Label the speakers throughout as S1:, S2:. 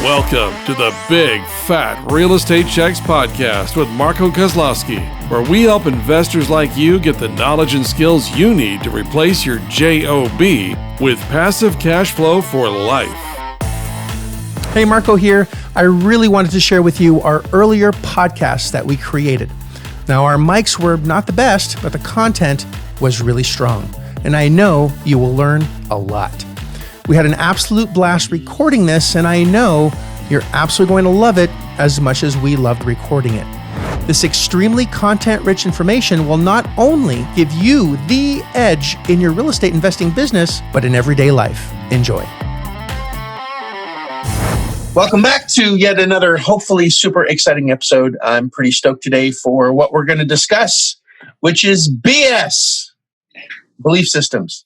S1: Welcome to the Big Fat Real Estate Checks podcast with Marco Kozlowski, where we help investors like you get the knowledge and skills you need to replace your JOB with passive cash flow for life.
S2: Hey, Marco here. I really wanted to share with you our earlier podcasts that we created. Now, our mics were not the best, but the content was really strong, and I know you will learn a lot. We had an absolute blast recording this, and I know you're absolutely going to love it as much as we loved recording it. This extremely content-rich information will not only give you the edge in your real estate investing business, but in everyday life. Enjoy. Welcome back to yet another hopefully super exciting episode. I'm pretty stoked today for what we're going to discuss, which is BS, belief systems.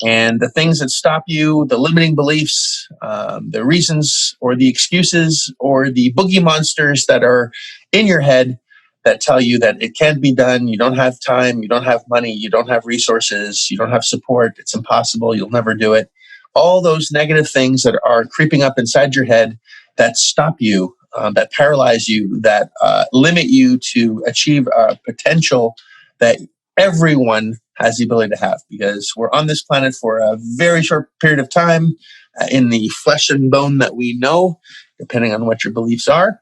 S2: And the things that stop you, the limiting beliefs, the reasons or the excuses or the boogie monsters that are in your head that tell you that it can't be done, you don't have time, you don't have money, you don't have resources, you don't have support, it's impossible, you'll never do it. All those negative things that are creeping up inside your head that stop you, that paralyze you, that limit you to achieve a potential that everyone has the ability to have, because we're on this planet for a very short period of time in the flesh and bone that we know, depending on what your beliefs are.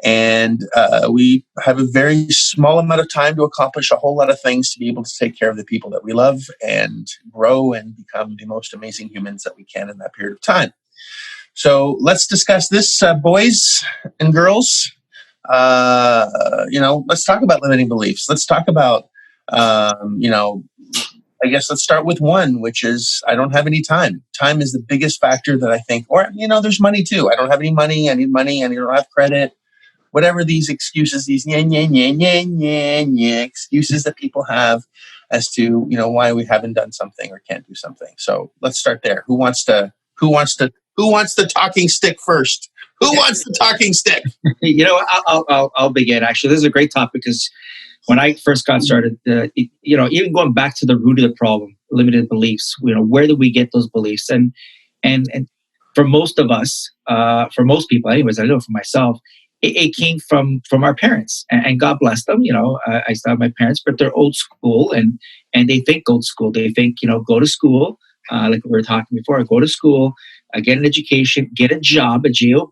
S2: And we have a very small amount of time to accomplish a whole lot of things to be able to take care of the people that we love and grow and become the most amazing humans that we can in that period of time. So let's discuss this, boys and girls. Let's talk about limiting beliefs. Let's talk about I guess let's start with one, which is I don't have any time. Time is the biggest factor that I think, or, there's money too. I don't have any money. I need money. I don't have credit. Whatever these excuses, these excuses that people have as to, why we haven't done something or can't do something. So let's start there. Who wants the talking stick first? Who wants the talking stick?
S3: I'll begin. Actually, this is a great topic because when I first got started, even going back to the root of the problem, limited beliefs, where do we get those beliefs? And for most of us, for most people, anyways, I know for myself, it came from our parents, and God bless them. I still have my parents, but they're old school, and they think old school. They think, go to school, like we were talking before, go to school, get an education, get a job, a job,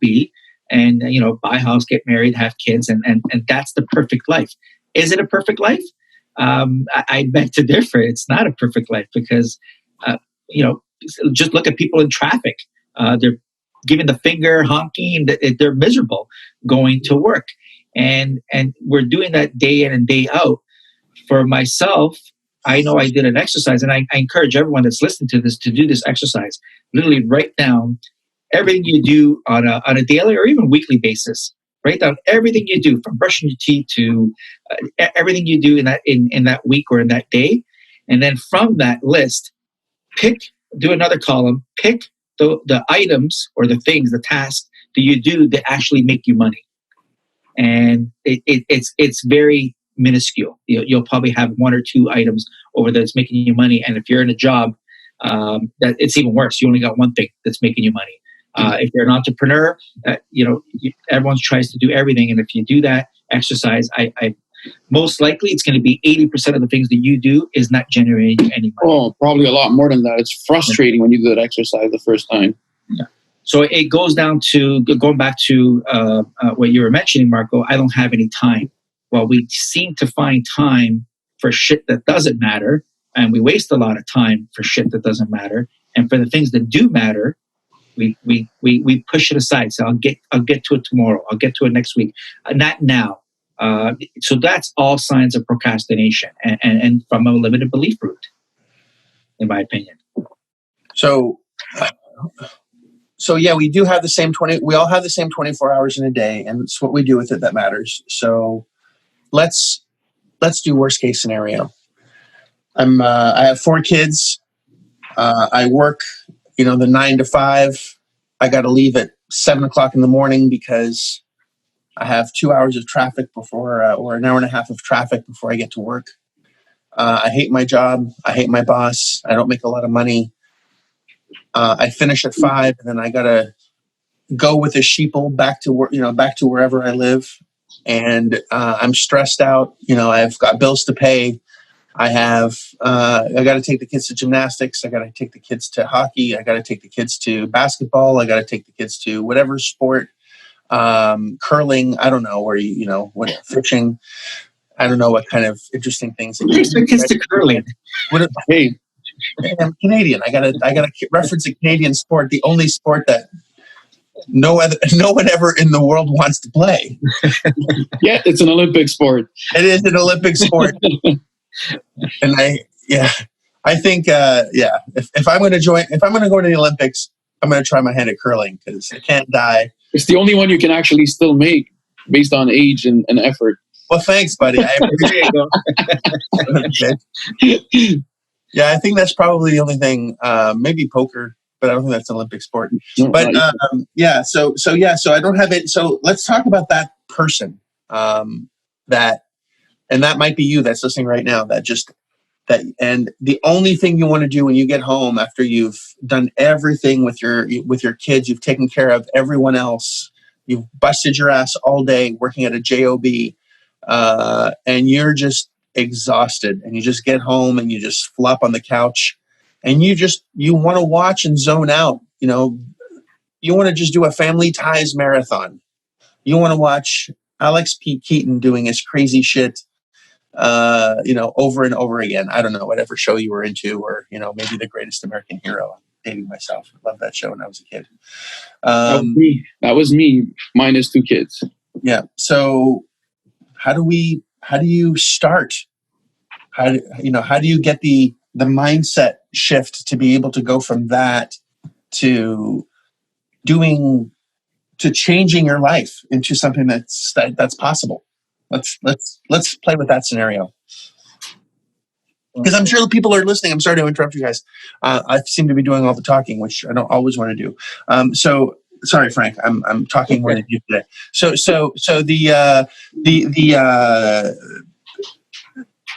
S3: and buy a house, get married, have kids, and that's the perfect life. Is it a perfect life? I beg to differ. It's not a perfect life because, just look at people in traffic. They're giving the finger, honking, they're miserable going to work. And we're doing that day in and day out. For myself, I know I did an exercise, and I encourage everyone that's listening to this to do this exercise. Literally write down everything you do on a daily or even weekly basis. Write down everything you do, from brushing your teeth to everything you do in that week or in that day, and then from that list, do another column. Pick the items or the things, the tasks that you do that actually make you money, and it's very minuscule. You'll probably have one or two items over that's making you money, and if you're in a job, that it's even worse. You only got one thing that's making you money. If you're an entrepreneur, everyone tries to do everything. And if you do that exercise, I most likely it's going to be 80% of the things that you do is not generating you any money.
S4: Oh, probably a lot more than that. It's frustrating when you do that exercise the first time.
S3: Yeah. So it goes down to going back to what you were mentioning, Marco. I don't have any time. Well, we seem to find time for shit that doesn't matter, and we waste a lot of time for shit that doesn't matter. And for the things that do matter, we push it aside. So I'll get to it tomorrow. I'll get to it next week. Not now. So that's all signs of procrastination and from a limited belief root, in my opinion.
S2: So yeah, we do have the same we all have the same 24 hours in a day, and it's what we do with it that matters. So let's do worst case scenario. I have 4 kids. I work, the 9 to 5. I got to leave at 7 o'clock in the morning because I have 2 hours of traffic before, or an hour and a half of traffic before I get to work. I hate my job. I hate my boss. I don't make a lot of money. I finish at 5, and then I got to go with a sheeple back to back to wherever I live, and I'm stressed out. I've got bills to pay. I got to take the kids to gymnastics. I got to take the kids to hockey. I got to take the kids to basketball. I got to take the kids to whatever sport, curling. I don't know what fishing. I don't know what kind of interesting things.
S3: Takes the kids to curling.
S2: Hey, I'm Canadian. I gotta reference a Canadian sport, the only sport that no one ever in the world wants to play.
S4: Yeah, it's an Olympic sport.
S2: It is an Olympic sport. And I think, if I'm going to go to the Olympics, I'm going to try my hand at curling because I can't die.
S4: It's the only one you can actually still make based on age and effort.
S2: Well, thanks, buddy. I appreciate it. Yeah, I think that's probably the only thing. Maybe poker, but I don't think that's an Olympic sport.
S4: No,
S2: but so I don't have it. So let's talk about that person. And that might be you that's listening right now. And the only thing you want to do when you get home after you've done everything with your kids, you've taken care of everyone else, you've busted your ass all day working at a job, and you're just exhausted, and you just get home and you just flop on the couch, and you want to watch and zone out. You want to just do a Family Ties marathon. You want to watch Alex P. Keaton doing his crazy shit, over and over again. I don't know, whatever show you were into, or, maybe The Greatest American Hero. I'm dating myself. I loved that show when I was a kid.
S4: That was me, minus 2 kids.
S2: Yeah. So how do you start? How do you get the mindset shift to be able to go from that to changing your life into something that's possible? Let's play with that scenario, because I'm sure people are listening. I'm sorry to interrupt you guys. I seem to be doing all the talking, which I don't always want to do. So sorry, Frank. I'm talking more than you today. So the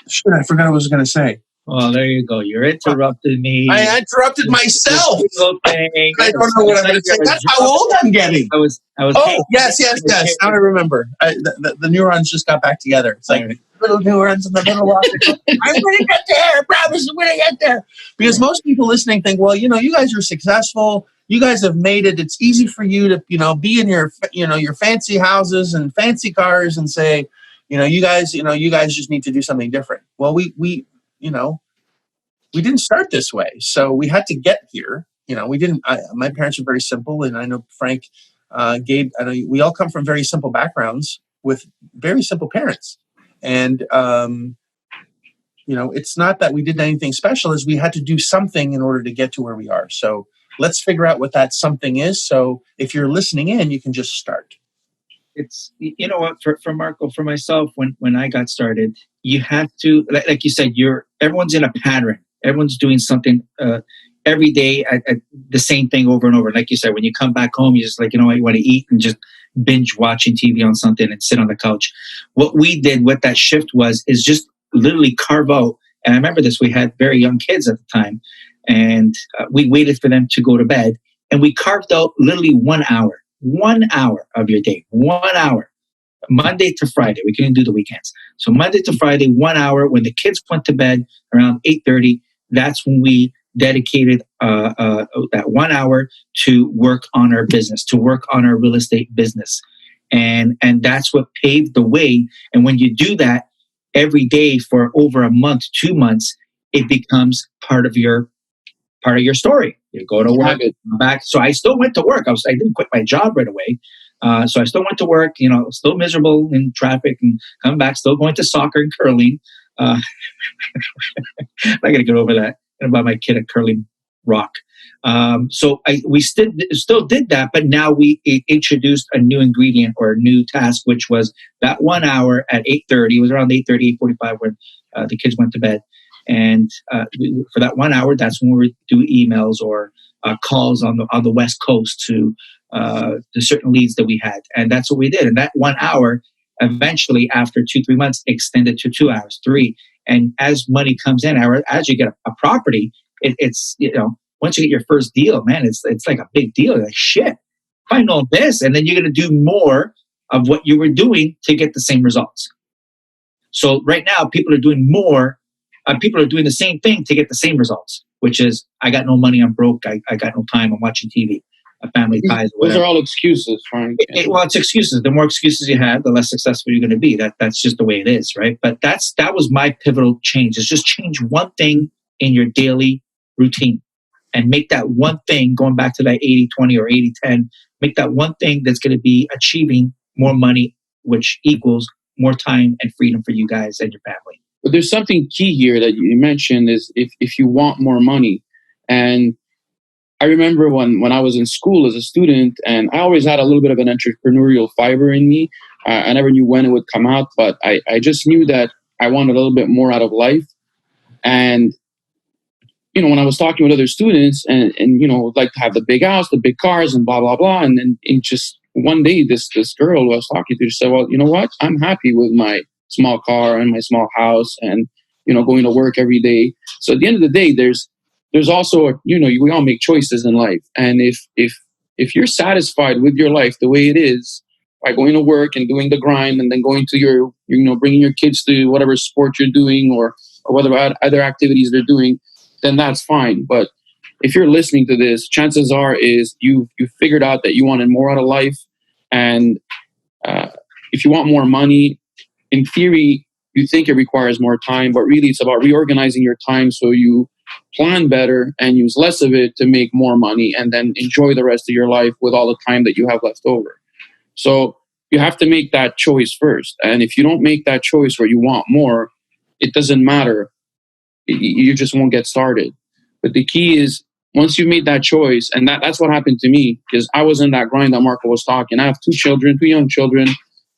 S2: shit, I forgot what I was going to say.
S3: Well, there you go. You're interrupting me.
S2: I interrupted myself. I don't know what I'm going to say. That's how old I'm getting.
S3: I was.
S2: Oh, yes. Now I remember. The neurons just got back together. It's like little neurons in the middle of it. I'm going to get there. I promise I'm going to get there. Because most people listening think, well, you guys are successful. You guys have made it. It's easy for you to, be in your fancy houses and fancy cars and say, you guys just need to do something different. Well, we didn't start this way. So we had to get here. We didn't, my parents were very simple. And I know Frank, Gabe, I know we all come from very simple backgrounds with very simple parents. And, it's not that we did anything special, is we had to do something in order to get to where we are. So let's figure out what that something is. So if you're listening in, you can just start.
S3: It's, what, for Marco, for myself, when I got started, you have to, like you said, everyone's in a pattern. Everyone's doing something every day at the same thing over and over. Like you said, when you come back home, you just you want to eat and just binge watching TV on something and sit on the couch. What we did, what that shift was, is just literally carve out. And I remember this, we had very young kids at the time, and we waited for them to go to bed, and we carved out literally 1 hour of your day, 1 hour, Monday to Friday. We couldn't do the weekends. So Monday to Friday, 1 hour. When the kids went to bed around 8:30, that's when we dedicated that 1 hour to work on our business, to work on our real estate business. And that's what paved the way. And when you do that every day for over a month, 2 months, it becomes part of your story. You go to work, come back. So I still went to work. I didn't quit my job right away. So I still went to work, still miserable in traffic, and come back, still going to soccer and curling. I got to get over that. And about my kid at Curling Rock. So we still did that, but now we introduced a new ingredient or a new task, which was that 1 hour at 8:30. It was around 8:30, 8:45 when the kids went to bed. And for that 1 hour, that's when we would do emails or calls on the West Coast to certain leads that we had. And that's what we did. And that 1 hour, eventually, after 2-3 months, extended to 2 hours, 3. And as money comes in, as you get a property, it's once you get your first deal, man, it's like a big deal. Like, shit, I know this, and then you're going to do more of what you were doing to get the same results. So right now, people are doing more. People are doing the same thing to get the same results, which is, I got no money, I'm broke, I got no time, I'm watching TV, a family ties, whatever.
S4: Those are all excuses, Frank.
S3: Well, it's excuses. The more excuses you have, the less successful you're going to be. That's just the way it is, right? But that was my pivotal change. Is just change one thing in your daily routine and make that one thing, going back to that 80-20 or 80-10, make that one thing that's going to be achieving more money, which equals more time and freedom for you guys and your family.
S4: But there's something key here that you mentioned is if you want more money. And I remember when I was in school as a student, and I always had a little bit of an entrepreneurial fiber in me. I never knew when it would come out, but I just knew that I wanted a little bit more out of life. And, when I was talking with other students and would like to have the big house, the big cars and blah, blah, blah. And then just one day, this girl who I was talking to said, well, you know what? I'm happy with my small car and my small house and, going to work every day. So at the end of the day, there's also, we all make choices in life. And if you're satisfied with your life the way it is, by going to work and doing the grind and then going to your, bringing your kids to whatever sport you're doing or whatever other activities they're doing, then that's fine. But if you're listening to this, chances are is you figured out that you wanted more out of life. And if you want more money, in theory, you think it requires more time, but really it's about reorganizing your time so you plan better and use less of it to make more money and then enjoy the rest of your life with all the time that you have left over. So you have to make that choice first. And if you don't make that choice where you want more, it doesn't matter. You just won't get started. But the key is once you made that choice, and that's what happened to me, because I was in that grind that Marco was talking. I have two young children.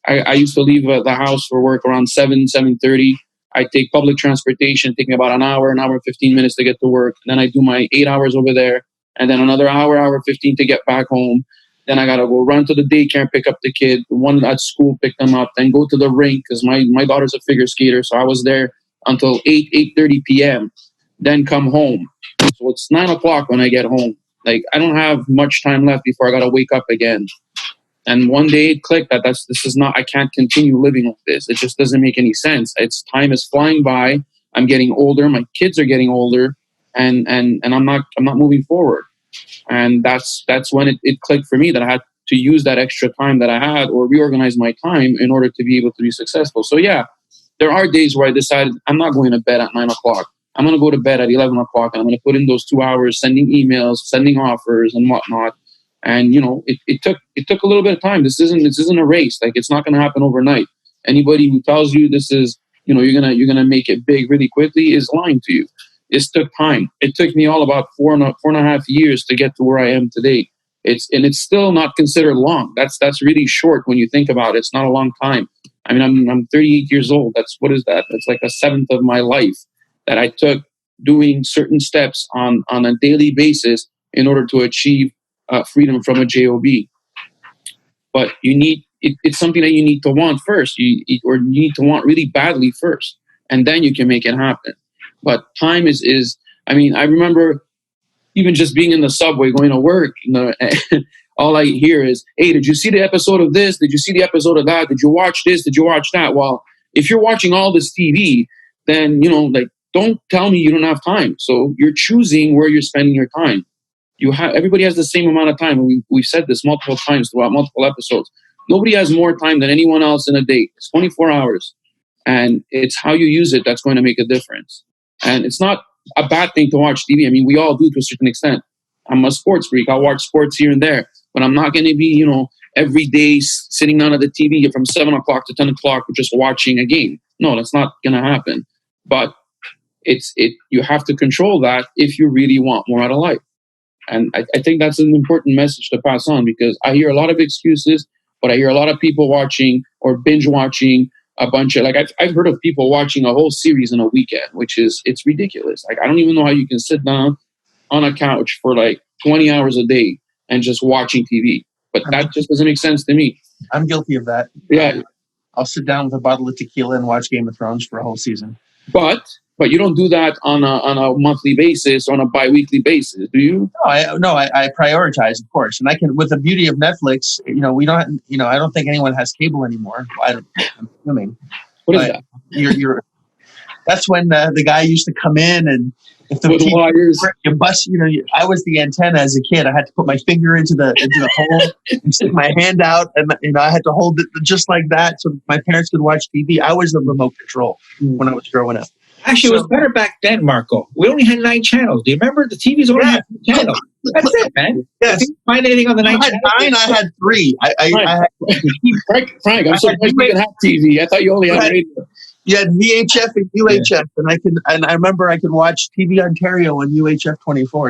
S4: I used to leave the house for work around 7:30. I take public transportation, take me about an hour and 15 minutes to get to work. And then I do my 8 hours over there, and then another hour 15 to get back home. Then I got to go run to the daycare and pick up the kid. One at school, pick them up, then go to the rink because my daughter's a figure skater. So I was there until 8:30 p.m., then come home. So it's 9 o'clock when I get home. Like, I don't have much time left before I got to wake up again. And one day it clicked that I can't continue living like this. It just doesn't make any sense. Time is flying by. I'm getting older. My kids are getting older, and I'm not moving forward. And that's when it clicked for me that I had to use that extra time that I had or reorganize my time in order to be able to be successful. So yeah, there are days where I decided I'm not going to bed at 9 o'clock. I'm going to go to bed at 11 o'clock and I'm going to put in those 2 hours sending emails, sending offers and whatnot. And, it took a little bit of time. This isn't a race. Like, it's not going to happen overnight. Anybody who tells you this is, you're going to make it big really quickly is lying to you. It took time. It took me all about four and a half years to get to where I am today. It's still not considered long. That's really short when you think about it. It's not a long time. I mean, I'm 38 years old. What is that? That's like a seventh of my life that I took doing certain steps on a daily basis in order to achieve freedom from a job. But it's something that you need to want first. You need to want really badly first, and then you can make it happen. But time is. I mean, I remember even just being in the subway going to work. All I hear is, "Hey, did you see the episode of this? Did you see the episode of that? Did you watch this? Did you watch that?" Well, if you're watching all this TV, then don't tell me you don't have time. So you're choosing where you're spending your time. Everybody has the same amount of time. We've said this multiple times throughout multiple episodes. Nobody has more time than anyone else in a day. It's 24 hours. And it's how you use it that's going to make a difference. And it's not a bad thing to watch TV. I mean, we all do to a certain extent. I'm a sports freak. I'll watch sports here and there. But I'm not going to be, every day sitting down at the TV from 7 o'clock to 10 o'clock just watching a game. No, that's not going to happen. But you have to control that if you really want more out of life. And I think that's an important message to pass on, because I hear a lot of excuses, but I hear a lot of people watching or binge watching a bunch of, I've heard of people watching a whole series in a weekend, it's ridiculous. Like, I don't even know how you can sit down on a couch for 20 hours a day and just watching TV. But that just doesn't make sense to me.
S2: I'm guilty of that.
S4: Yeah.
S2: I'll sit down with a bottle of tequila and watch Game of Thrones for a whole season.
S4: But But you don't do that on a monthly basis, on a biweekly basis, do you?
S2: I prioritize, of course, and I can. With the beauty of Netflix, we don't. I don't think anyone has cable anymore. I'm assuming.
S4: What is that?
S2: You're. That's when the guy used to come in, and if the
S4: With
S2: TV
S4: wires.
S2: you bust, I was the antenna as a kid. I had to put my finger into the hole and stick my hand out, and I had to hold it just like that so my parents could watch TV. I was the remote control when I was growing up.
S3: Actually, it was better back then, Marco. We only had 9 channels. Do you remember? The TVs only had 9 channels. That's it, man.
S2: Yes.
S3: If you find anything on the 9 channels.
S2: I had 3.
S4: Frank, I'm surprised you can have TV. I thought you only had radio.
S2: You had VHF and UHF, and I remember I could watch TV Ontario on UHF 24.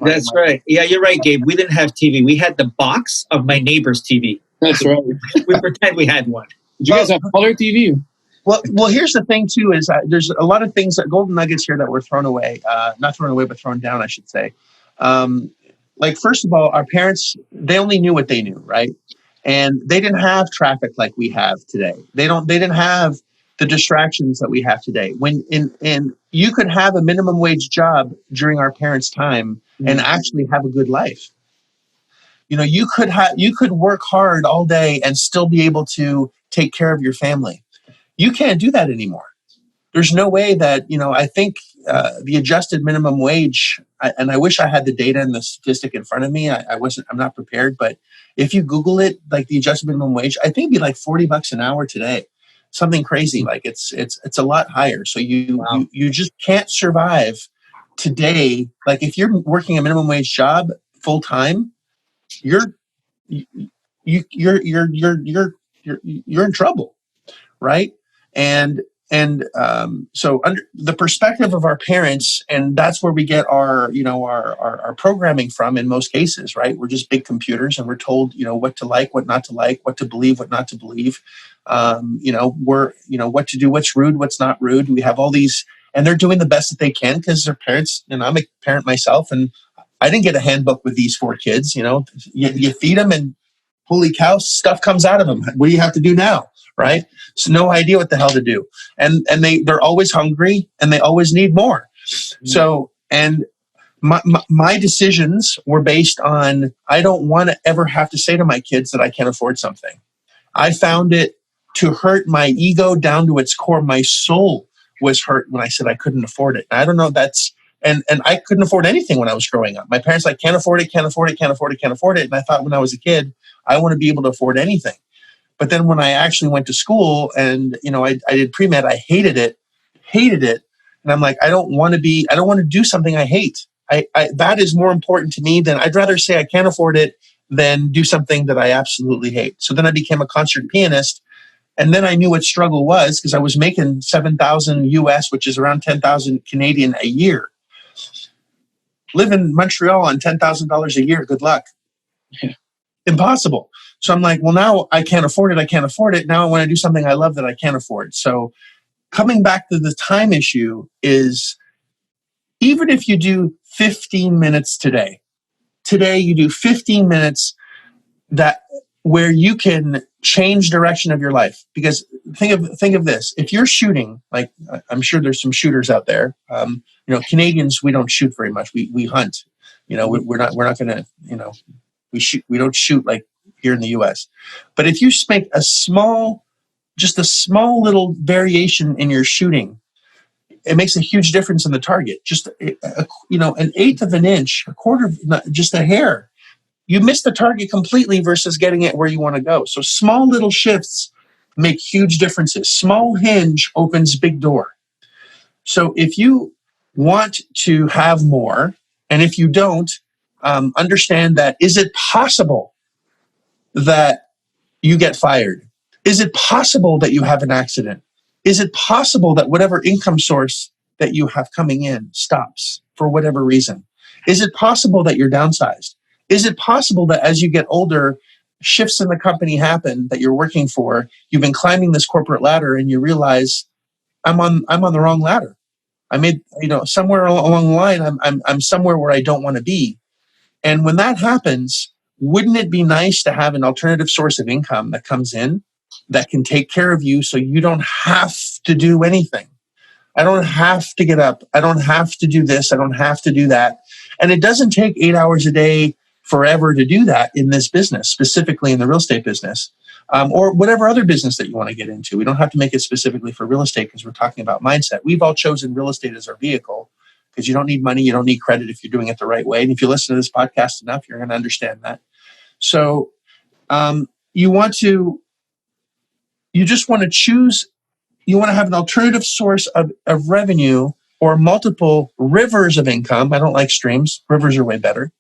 S2: That's
S3: right. Yeah, you're right, Gabe. We didn't have TV. We had the box of my neighbor's TV.
S4: That's right.
S3: We pretend we had one.
S4: Did you guys have color TV?
S2: Well, here's the thing too: is there's a lot of things that golden nuggets here that were thrown away, not thrown away, but thrown down, I should say. Like first of all, our parents, they only knew what they knew, right? And they didn't have traffic like we have today. They didn't have the distractions that we have today. And you could have a minimum wage job during our parents' time and actually have a good life. You could work hard all day and still be able to take care of your family. You can't do that anymore. There's no way that, I think the adjusted minimum wage, and I wish I had the data and the statistic in front of me. I'm not prepared, but if you Google it, like the adjusted minimum wage, I think it'd be like $40 an hour today. Something crazy. Like it's a lot higher. So you just can't survive today. Like if you're working a minimum wage job full time, you're in trouble, right? So under the perspective of our parents, and that's where we get our programming from in most cases, right? We're just big computers, and we're told what to like, what not to like, what to believe, what not to believe. What to do, what's rude, what's not rude. We have all these, and they're doing the best that they can because they're parents. And I'm a parent myself, and I didn't get a handbook with these 4 kids. You feed them, and holy cow, stuff comes out of them. What do you have to do now? Right? So no idea what the hell to do. And they're always hungry, and they always need more. So, and my decisions were based on, I don't want to ever have to say to my kids that I can't afford something. I found it to hurt my ego down to its core. My soul was hurt when I said I couldn't afford it. And I don't know, and I couldn't afford anything when I was growing up. My parents like, can't afford it, can't afford it, can't afford it, can't afford it. And I thought when I was a kid, I want to be able to afford anything. But then when I actually went to school and, I did pre-med, I hated it. And I'm like, I don't want to do something I hate. That is more important to me than, I'd rather say I can't afford it than do something that I absolutely hate. So then I became a concert pianist. And then I knew what struggle was because I was making $7,000 US, which is around 10,000 Canadian a year. Live in Montreal on $10,000 a year. Good luck. Yeah. Impossible. So I'm like, well, now I can't afford it. Now I want to do something I love that I can't afford. So coming back to the time issue is, even if you do 15 minutes today you do 15 minutes where you can change direction of your life. Because think of this. If you're shooting, like I'm sure there's some shooters out there, Canadians, we don't shoot very much. We hunt, we're not going to, we don't shoot like here in the US. But if you make just a small little variation in your shooting, it makes a huge difference in the target. Just an eighth of an inch, a quarter, just a hair. You miss the target completely versus getting it where you want to go. So small little shifts make huge differences. Small hinge opens big door. So if you want to have more, and if you don't, understand that, is it possible that you get fired? Is it possible that you have an accident? Is it possible that whatever income source that you have coming in stops for whatever reason? Is it possible that you're downsized? Is it possible that as you get older, shifts in the company happen that you're working for, you've been climbing this corporate ladder and you realize, I'm on the wrong ladder. I made, somewhere along the line, I'm somewhere where I don't want to be. And when that happens, wouldn't it be nice to have an alternative source of income that comes in that can take care of you so you don't have to do anything? I don't have to get up. I don't have to do this. I don't have to do that. And it doesn't take 8 hours a day forever to do that in this business, specifically in the real estate business, or whatever other business that you want to get into. We don't have to make it specifically for real estate because we're talking about mindset. We've all chosen real estate as our vehicle because you don't need money. You don't need credit if you're doing it the right way. And if you listen to this podcast enough, you're going to understand that. So you just want to choose, you want to have an alternative source of revenue or multiple rivers of income. I don't like streams. Rivers are way better,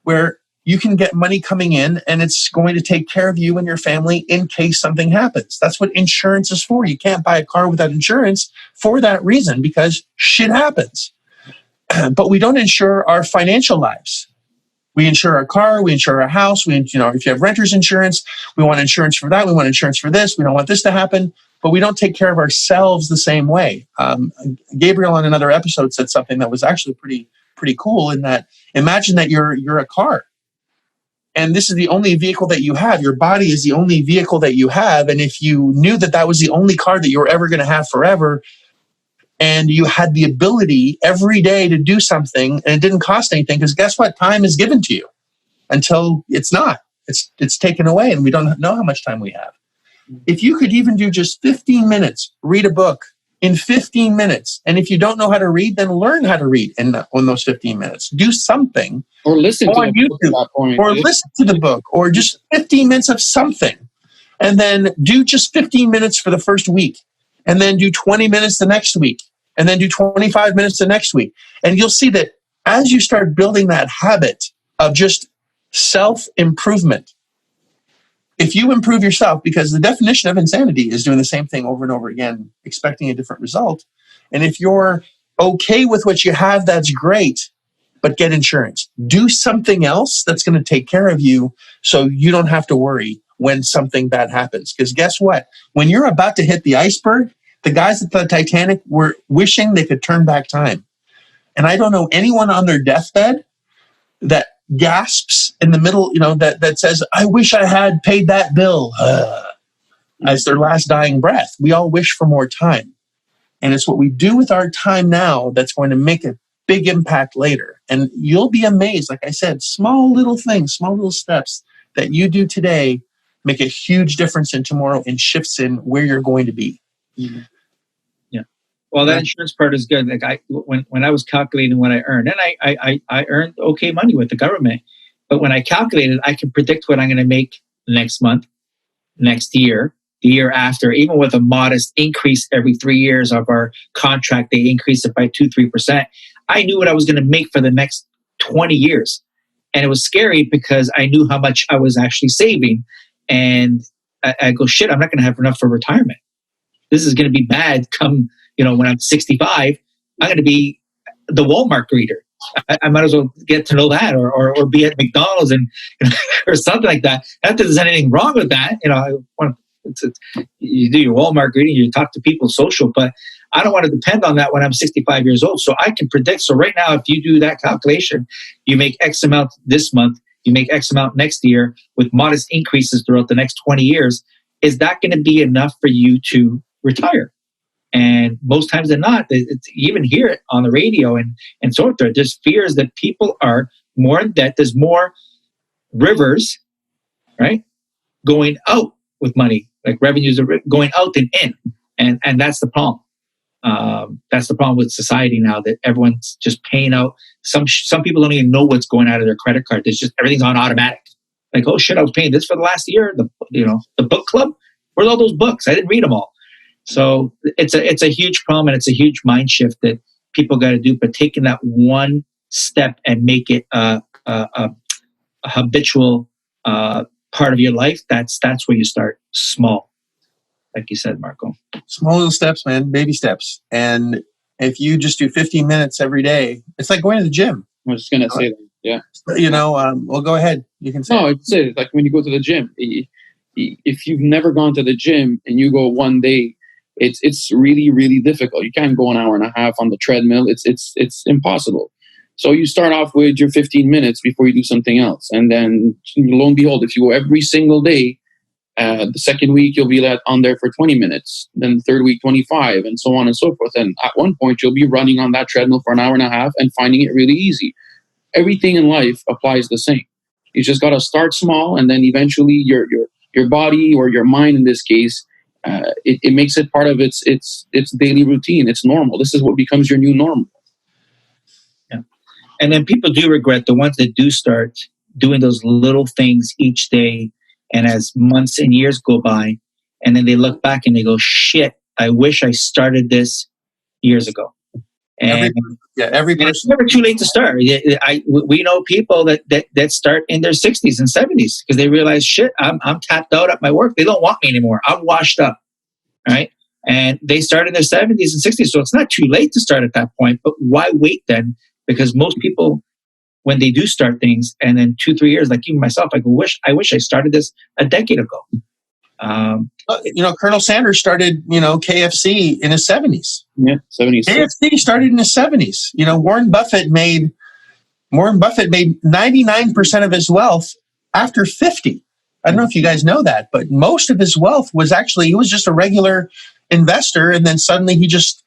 S2: where you can get money coming in and it's going to take care of you and your family in case something happens. That's what insurance is for. You can't buy a car without insurance for that reason, because shit happens. But we don't insure our financial lives. We insure our car, we insure our house. If you have renter's insurance, we want insurance for that. We want insurance for this. We don't want this to happen, but we don't take care of ourselves the same way. Gabriel on another episode said something that was actually pretty cool, in that imagine that you're a car. And this is the only vehicle that you have. Your body is the only vehicle that you have. And if you knew that that was the only car that you were ever going to have forever, and you had the ability every day to do something, and it didn't cost anything, because guess what? Time is given to you until it's not. It's taken away, and we don't know how much time we have. If you could even do just 15 minutes, read a book in 15 minutes. And if you don't know how to read, then learn how to read in those 15 minutes. Do something.
S4: Or listen to
S2: on
S4: the
S2: YouTube,
S4: book at that point.
S2: or listen to the book, or just 15 minutes of something. And then do just 15 minutes for the first week. And then do 20 minutes the next week. And then do 25 minutes the next week. And you'll see that as you start building that habit of just self-improvement, if you improve yourself, because the definition of insanity is doing the same thing over and over again, expecting a different result. And if you're okay with what you have, that's great, but get insurance. Do something else that's going to take care of you so you don't have to worry when something bad happens. Because guess what? When you're about to hit the iceberg, the guys at the Titanic were wishing they could turn back time. And I don't know anyone on their deathbed that gasps in the middle, that says, I wish I had paid that bill as their last dying breath. We all wish for more time. And it's what we do with our time now that's going to make a big impact later. And you'll be amazed. Like I said, small little things, small little steps that you do today make a huge difference in tomorrow and shifts in where you're going to be.
S3: Mm-hmm. Yeah. Well, that insurance part is good. Like when I was calculating what I earned, and I earned okay money with the government, but when I calculated, I can predict what I'm going to make next month, next year, the year after, even with a modest increase every 3 years of our contract, they increase it by 2-3%. I knew what I was going to make for the next 20 years. And it was scary because I knew how much I was actually saving. And I go, shit, I'm not going to have enough for retirement. This is going to be bad come, when I'm 65, I'm going to be the Walmart greeter. I might as well get to know that or be at McDonald's and or something like that. Not that there's anything wrong with that. You do your Walmart greeting, you talk to people social, but I don't want to depend on that when I'm 65 years old. So I can predict. So right now, if you do that calculation, you make X amount this month, you make X amount next year with modest increases throughout the next 20 years. Is that going to be enough for you to retire? And most times than not, it's, you even hear it on the radio and so forth. There's fears that people are more in debt. There's more rivers, right, going out with money. Like revenues are going out than in. And that's the problem. That's the problem with society now, that everyone's just paying out. Some people don't even know what's going out of their credit card. It's just everything's on automatic. Like, oh shit, I was paying this for the last year. The book club. Where's all those books? I didn't read them all. So it's a huge problem, and it's a huge mind shift that people got to do. But taking that one step and make it a habitual part of your life, that's where you start small. Like you said, Marco.
S2: Small little steps, man, baby steps. And if you just do 15 minutes every day, it's like going to the gym.
S4: I was just going to say that, yeah.
S2: Well, go ahead. You can say
S4: no, it's it. Like when you go to the gym, if you've never gone to the gym and you go one day, it's really, really difficult. You can't go an hour and a half on the treadmill. It's impossible. So you start off with your 15 minutes before you do something else. And then lo and behold, if you go every single day, The second week, you'll be on there for 20 minutes. Then the third week, 25, and so on and so forth. And at one point, you'll be running on that treadmill for an hour and a half and finding it really easy. Everything in life applies the same. You just got to start small, and then eventually your body, or your mind in this case, it makes it part of its daily routine. It's normal. This is what becomes your new normal.
S3: Yeah. And then people do regret the ones that do start doing those little things each day. And as months and years go by, and then they look back and they go, shit, I wish I started this years ago. And
S2: every person.
S3: It's never too late to start. We know people that start in their 60s and 70s because they realize, shit, I'm tapped out at my work. They don't want me anymore. I'm washed up. Right? And they start in their 70s and 60s. So it's not too late to start at that point. But why wait then? Because most people, when they do start things, and then 2-3 years, like even myself, I wish I started this a decade ago.
S2: Colonel Sanders started, KFC in his 70s.
S4: Yeah, 70s.
S2: KFC started in his 70s. Warren Buffett made 99% of his wealth after 50. I don't know if you guys know that, but most of his wealth was he was just a regular investor, and then suddenly he just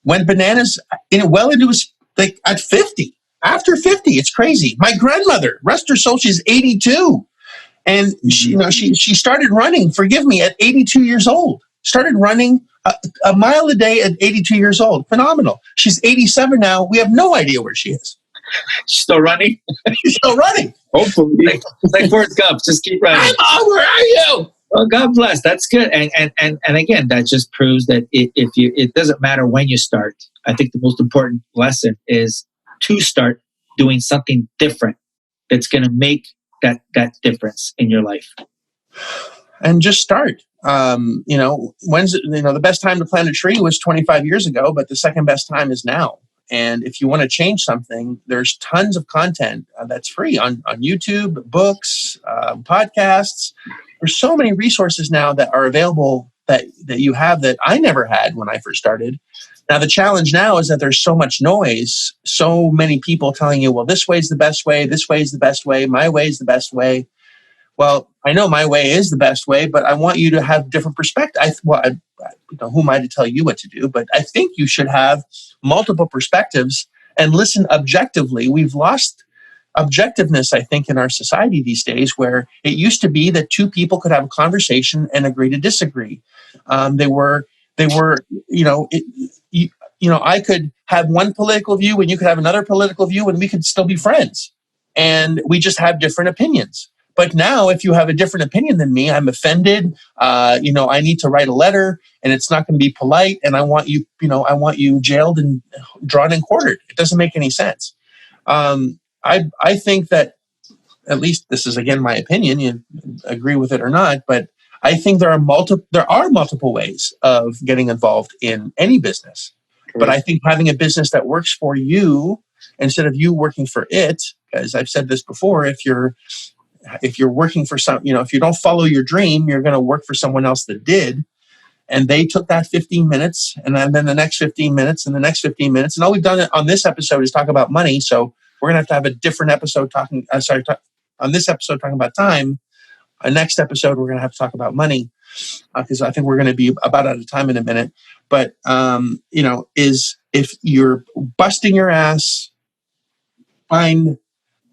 S2: went bananas into his at 50. After 50, it's crazy. My grandmother, rest her soul, she's 82. And she started running, forgive me, at 82 years old. Started running a mile a day at 82 years old. Phenomenal. She's 87 now. We have no idea where she is.
S3: She's still running?
S2: She's still running.
S3: Hopefully. Like Forrest Gump, just keep running.
S2: Hi, Mom, where are you?
S3: Well, God bless. That's good. And again, that just proves that it doesn't matter when you start. I think the most important lesson is to start doing something different that's going to make that difference in your life.
S2: And just start. The best time to plant a tree was 25 years ago, but the second best time is now. And if you want to change something, there's tons of content that's free on YouTube, books, podcasts. There's so many resources now that are available that you have that I never had when I first started. Now, the challenge now is that there's so much noise, so many people telling you, well, this way is the best way, this way is the best way, my way is the best way. Well, I know my way is the best way, but I want you to have different perspective. Who am I to tell you what to do? But I think you should have multiple perspectives and listen objectively. We've lost objectiveness, I think, in our society these days, where it used to be that two people could have a conversation and agree to disagree. I could have one political view and you could have another political view and we could still be friends. And we just have different opinions. But now if you have a different opinion than me, I'm offended. I need to write a letter and it's not going to be polite. And I want you jailed and drawn and quartered. It doesn't make any sense. I think that, at least this is, again, my opinion, you agree with it or not, but I think there are multiple ways of getting involved in any business. Correct. But I think having a business that works for you instead of you working for it, because I've said this before, if you're working for if you don't follow your dream, you're going to work for someone else that did. And they took that 15 minutes and then the next 15 minutes and the next 15 minutes. And all we've done on this episode is talk about money. So we're going to have a different episode on this episode talking about time. Next episode, we're going to have to talk about money because I think we're going to be about out of time in a minute. But, is if you're busting your ass, find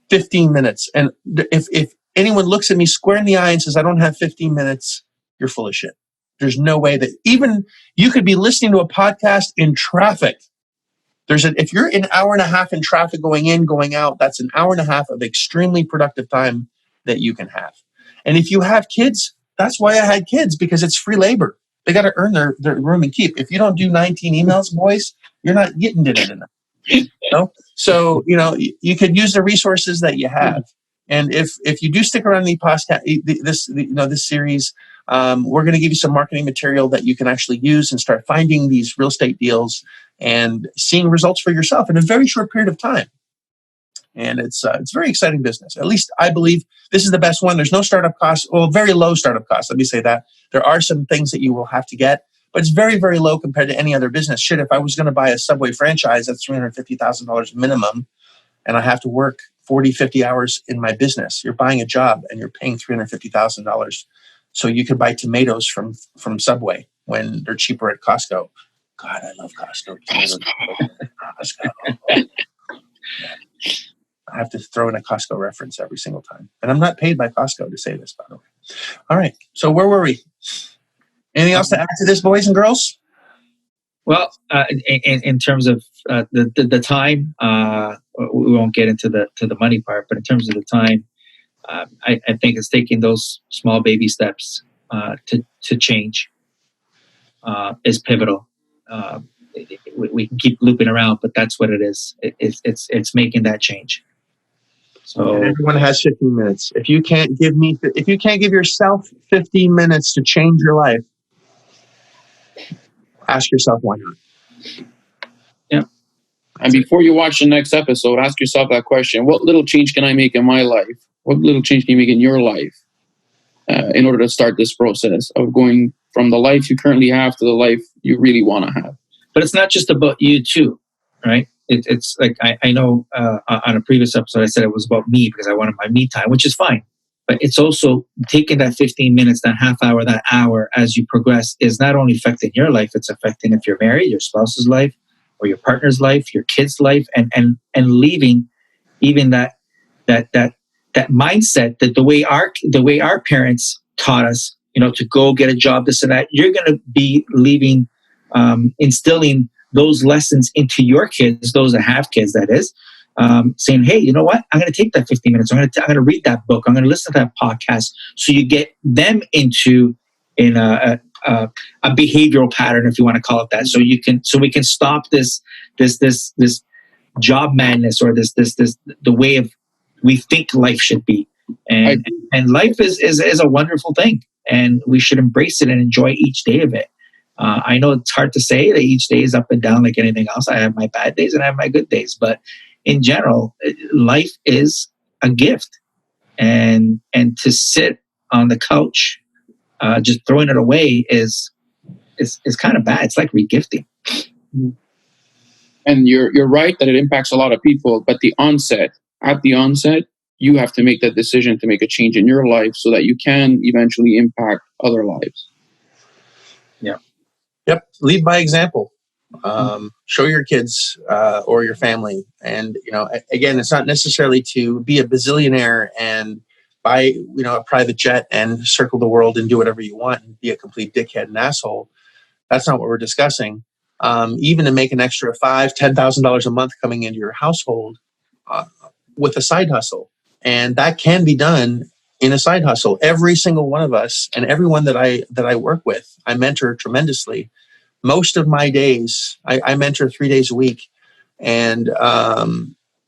S2: 15 minutes. And if anyone looks at me square in the eye and says, I don't have 15 minutes, you're full of shit. There's no way that even you could be listening to a podcast in traffic. If you're an hour and a half in traffic going in, going out, that's an hour and a half of extremely productive time that you can have. And if you have kids, that's why I had kids, because it's free labor. They got to earn their room and keep. If you don't do 19 emails, boys, you're not getting it enough. So, you could use the resources that you have. And if you do stick around the podcast, this series, we're going to give you some marketing material that you can actually use and start finding these real estate deals and seeing results for yourself in a very short period of time. And it's a very exciting business. At least I believe this is the best one. There's no startup costs, very low startup costs. Let me say that. There are some things that you will have to get, but it's very, very low compared to any other business. Shit, if I was going to buy a Subway franchise, that's $350,000 minimum, and I have to work 40, 50 hours in my business. You're buying a job and you're paying $350,000 so you could buy tomatoes from Subway when they're cheaper at Costco. God, I love Costco. Costco. I have to throw in a Costco reference every single time. And I'm not paid by Costco to say this, by the way. All right. So where were we? Anything else to add to this, boys and girls?
S3: Well, in terms of the time, we won't get into the money part, but in terms of the time, I think it's taking those small baby steps to change is pivotal. We can keep looping around, but that's what it is. It's making that change. So
S2: and everyone has 15 minutes. If you can't give yourself 15 minutes to change your life, ask yourself why not.
S3: Yeah.
S4: And before you watch the next episode, ask yourself that question: what little change can I make in my life? What little change can you make in your life in order to start this process of going from the life you currently have to the life you really want to have?
S3: But it's not just about you too, right? It's like I know on a previous episode I said it was about me because I wanted my me time, which is fine. But it's also taking that 15 minutes, that half hour, that hour as you progress is not only affecting your life, it's affecting if you're married, your spouse's life, or your partner's life, your kid's life, and leaving even that mindset that the way our parents taught us, to go get a job, this and that, you're going to be leaving, instilling those lessons into your kids, those that have kids, that is, saying, hey, you know what? I'm going to take that 15 minutes. I'm going to read that book. I'm going to listen to that podcast. So you get them in a behavioral pattern, if you want to call it that. So we can stop this job madness, or this the way of we think life should be. And life is a wonderful thing, and we should embrace it and enjoy each day of it. I know it's hard to say that each day is up and down like anything else. I have my bad days and I have my good days, but in general, life is a gift, and to sit on the couch, just throwing it away is kind of bad. It's like regifting.
S4: And you're right that it impacts a lot of people, but at the onset, you have to make that decision to make a change in your life so that you can eventually impact other lives.
S3: Yeah.
S2: Yep. Lead by example. Show your kids or your family. And, again, it's not necessarily to be a bazillionaire and buy, a private jet and circle the world and do whatever you want and be a complete dickhead and asshole. That's not what we're discussing. Even to make an extra $5,000-$10,000 a month coming into your household with a side hustle. And that can be done in a side hustle. Every single one of us and everyone that I work with, I mentor tremendously. Most of my days, I mentor 3 days a week. And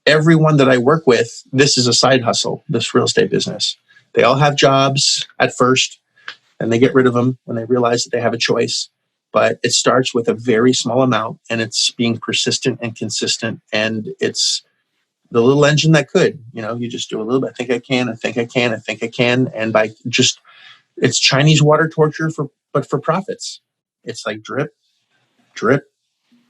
S2: everyone that I work with, this is a side hustle, this real estate business. They all have jobs at first, and they get rid of them when they realize that they have a choice. But it starts with a very small amount, and it's being persistent and consistent. And it's the little engine that could, you just do a little bit. I think I can. And by just, it's Chinese water torture but for profits. It's like drip, drip,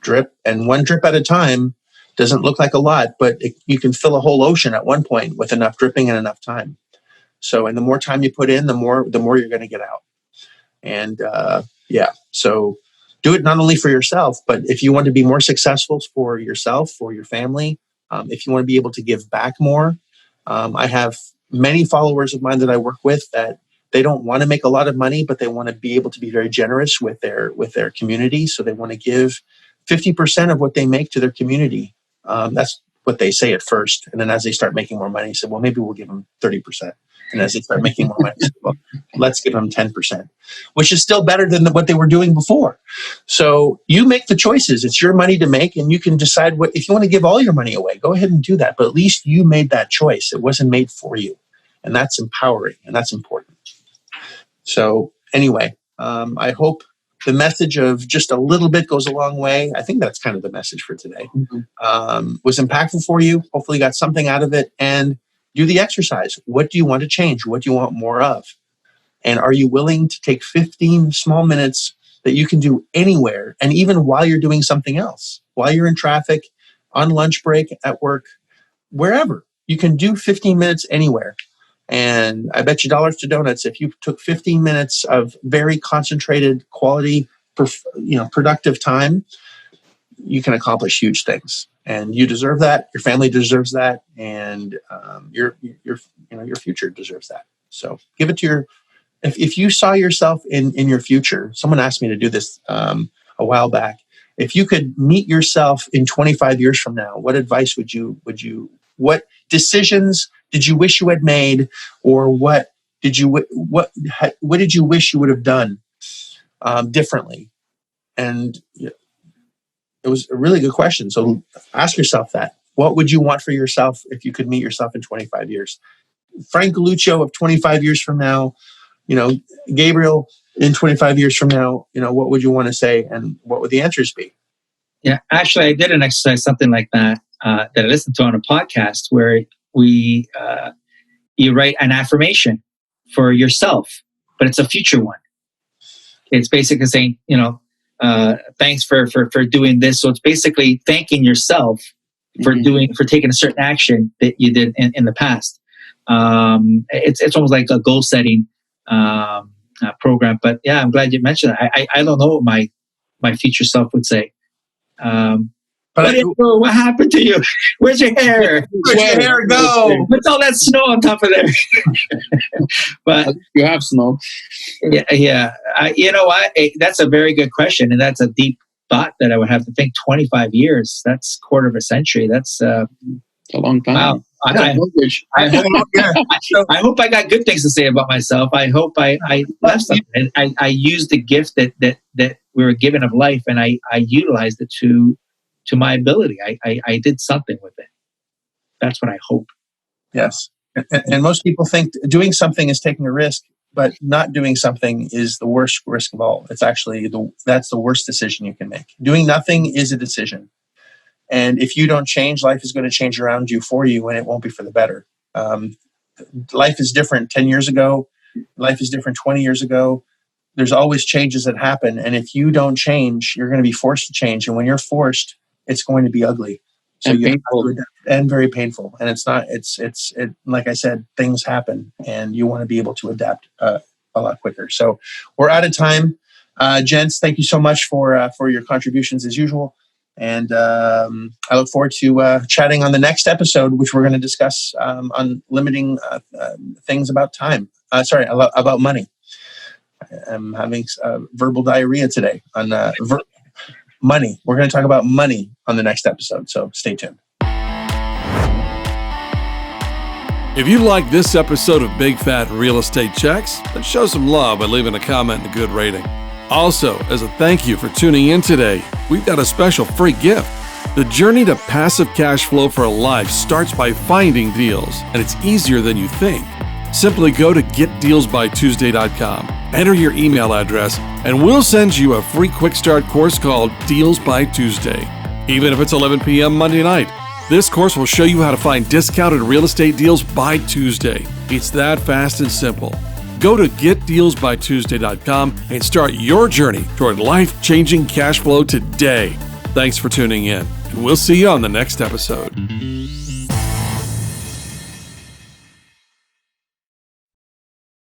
S2: drip. And one drip at a time doesn't look like a lot, but you can fill a whole ocean at one point with enough dripping and enough time. So, and the more time you put in, the more you're going to get out. And so do it not only for yourself, but if you want to be more successful for yourself, for your family, if you want to be able to give back more. I have many followers of mine that I work with that they don't want to make a lot of money, but they want to be able to be very generous with their community. So they want to give 50% of what they make to their community. That's what they say at first. And then as they start making more money, say, well, maybe we'll give them 30%. And as they start making more money, well, let's give them 10%, which is still better than what they were doing before. So you make the choices. It's your money to make, and you can decide if you want to give all your money away, go ahead and do that. But at least you made that choice. It wasn't made for you. And that's empowering, and that's important. So anyway, I hope the message of just a little bit goes a long way. I think that's kind of the message for today. Was impactful for you. Hopefully you got something out of it. And do the exercise. What do you want to change? What do you want more of? And are you willing to take 15 small minutes that you can do anywhere, and even while you're doing something else, while you're in traffic, on lunch break, at work, wherever, you can do 15 minutes anywhere. And I bet you dollars to donuts, if you took 15 minutes of very concentrated, quality, productive time, you can accomplish huge things. And you deserve that. Your family deserves that, and your future deserves that. So give it to your. If you saw yourself in your future, someone asked me to do this a while back. If you could meet yourself in 25 years from now, what advice would you? What decisions did you wish you had made, or what did you wish you would have done differently? And it was a really good question. So ask yourself that. What would you want for yourself if you could meet yourself in 25 years? Frank Lucio of 25 years from now, Gabriel in 25 years from now, what would you want to say, and what would the answers be?
S3: Yeah, actually, I did an exercise, something like that I listened to on a podcast, where you write an affirmation for yourself, but it's a future one. It's basically saying, thanks for doing this. So it's basically thanking yourself for taking a certain action that you did in the past. It's almost like a goal setting program. But yeah, I'm glad you mentioned that. I don't know what my future self would say. What happened to you? Where's your hair?
S2: Where's your hair go?
S3: What's all that snow on top of there? But
S4: you have snow.
S3: Yeah. You know what? That's a very good question, and that's a deep thought that I would have to think. 25 years. That's a quarter of a century. That's
S4: a long time.
S3: Wow. I hope I got good things to say about myself. I hope I left something. I used the gift that we were given of life, and I utilized it to my ability. I did something with it. That's what I hope.
S2: Yes. And most people think doing something is taking a risk, but not doing something is the worst risk of all. It's actually that's the worst decision you can make. Doing nothing is a decision. And if you don't change, life is going to change around you for you, and it won't be for the better. Life is different 10 years ago. Life is different 20 years ago. There's always changes that happen. And if you don't change, you're going to be forced to change. And when you're forced, it's going to be ugly. So
S4: and painful.
S2: And very painful. And it's not, like I said, things happen, and you want to be able to adapt a lot quicker. So we're out of time. Gents, thank you so much for your contributions as usual. And I look forward to chatting on the next episode, which we're going to discuss on limiting things about time. About money. I'm having verbal diarrhea today on money. We're going to talk about money on the next episode, so stay tuned.
S1: If you like this episode of Big Fat Real Estate Checks, then show some love by leaving a comment and a good rating. Also, as a thank you for tuning in today, we've got a special free gift. The journey to passive cash flow for a life starts by finding deals, and it's easier than you think. Simply go to getdealsbytuesday.com, enter your email address, and we'll send you a free quick start course called Deals by Tuesday. Even if it's 11 p.m. Monday night, this course will show you how to find discounted real estate deals by Tuesday. It's that fast and simple. Go to getdealsbytuesday.com and start your journey toward life-changing cash flow today. Thanks for tuning in, and we'll see you on the next episode.